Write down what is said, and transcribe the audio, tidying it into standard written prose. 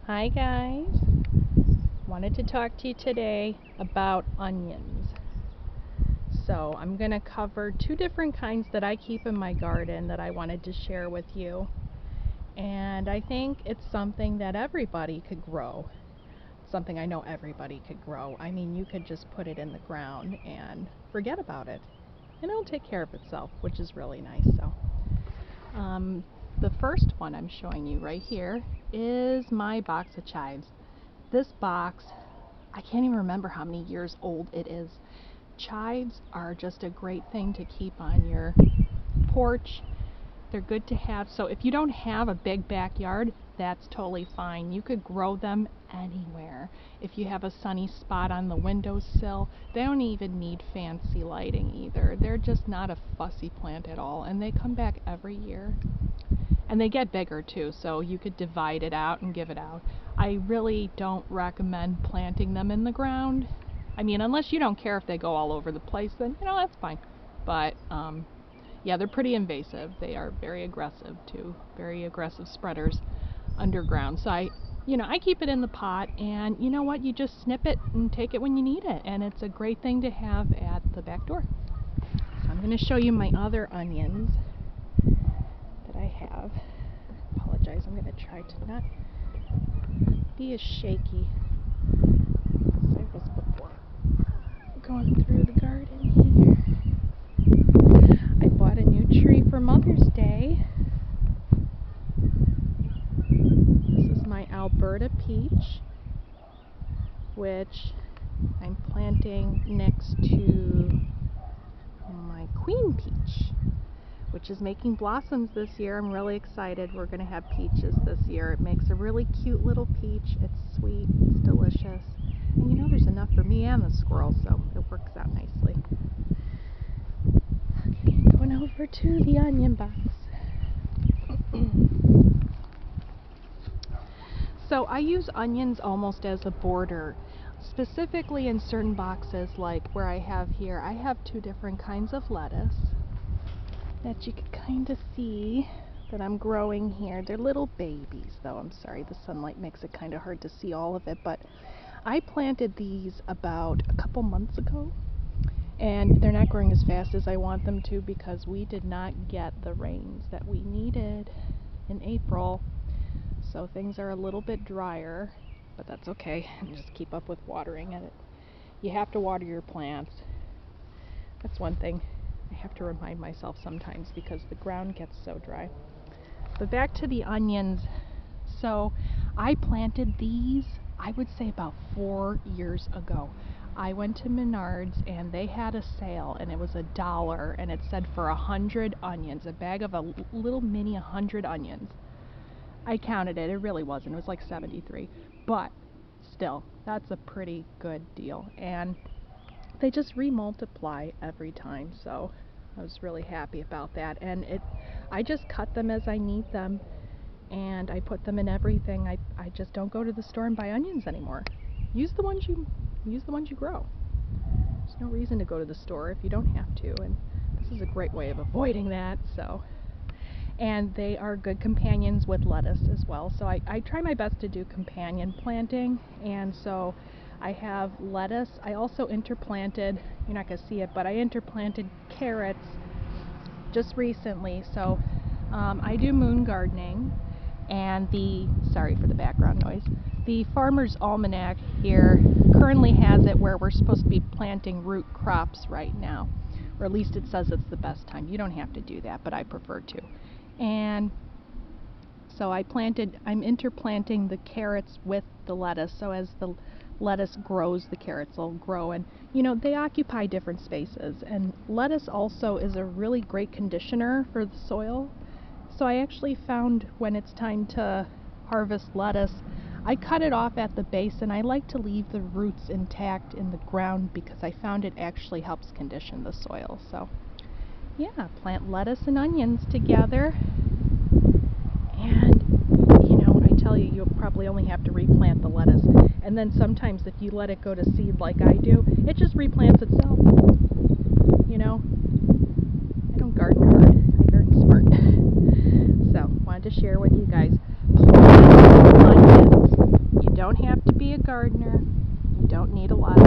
Hi guys, wanted to talk to you today about onions. So I'm going to cover two different kinds that I keep in my garden that I wanted to share with you. And I think it's something that everybody could grow. Something I know everybody could grow. I mean, you could just put it in the ground and forget about it. And it'll take care of itself, which is really nice. The first one I'm showing you right here is my box of chives. This box, I can't even remember how many years old it is. Chives are just a great thing to keep on your porch. They're good to have. So if you don't have a big backyard, that's totally fine. You could grow them anywhere. If you have a sunny spot on the windowsill, they don't even need fancy lighting either. They're just not a fussy plant at all, and they come back every year. And they get bigger too, so you could divide it out and give it out. I really don't recommend planting them in the ground. I mean, unless you don't care if they go all over the place, then, that's fine. But, yeah, they're pretty invasive. They are very aggressive too, very aggressive spreaders underground. So I keep it in the pot, and you know what? You just snip it and take it when you need it, and it's a great thing to have at the back door. So I'm going to show you my other onions that I have. I apologize, I'm going to try to not be as shaky as I was before. Going through the garden here. I bought a new tree for Mother's Day. This is my Alberta peach, which I'm planting next to my queen peach, which is making blossoms this year. I'm really excited. We're going to have peaches this year. It makes a really cute little peach. It's sweet, it's delicious. And there's enough for me and the squirrel, so it works out nicely. Okay, going over to the onion box. So I use onions almost as a border, specifically in certain boxes like where I have here. I have two different kinds of lettuce that you can kind of see that I'm growing here. They're little babies though. I'm sorry, the sunlight makes it kind of hard to see all of it, but I planted these about a couple months ago, and they're not growing as fast as I want them to because we did not get the rains that we needed in April. So things are a little bit drier, but that's okay. Just keep up with watering it. You have to water your plants. That's one thing I have to remind myself sometimes because the ground gets so dry. But back to the onions. So I planted these, I would say about 4 years ago. I went to Menards and they had a sale, and it was $1, and it said for 100 onions, a bag of a little mini 100 onions. I counted it, it really wasn't, it was like 73, but still, that's a pretty good deal, and they just remultiply every time, so I was really happy about that. And I just cut them as I need them, and I put them in everything. I just don't go to the store and buy onions anymore. Use the ones you grow. There's no reason to go to the store if you don't have to, and this is a great way of avoiding that. And they are good companions with lettuce as well. So I try my best to do companion planting, and so I have lettuce. I also interplanted, you're not going to see it, but I interplanted carrots just recently. So I do moon gardening, and sorry for the background noise, the Farmer's Almanac here currently has it where we're supposed to be planting root crops right now, or at least it says it's the best time. You don't have to do that, but I prefer to. And so I'm interplanting the carrots with the lettuce, so as the lettuce grows, the carrots will grow, and they occupy different spaces. And lettuce also is a really great conditioner for the soil. So I actually found when it's time to harvest lettuce, I cut it off at the base, and I like to leave the roots intact in the ground because I found it actually helps condition the soil. So yeah, plant lettuce and onions together, and I tell you, you'll probably only have to replant the lettuce, and then sometimes if you let it go to seed like I do, it just replants itself. I don't garden hard, I garden smart. So wanted to share with you guys, plant onions. a gardener. You don't need a lot of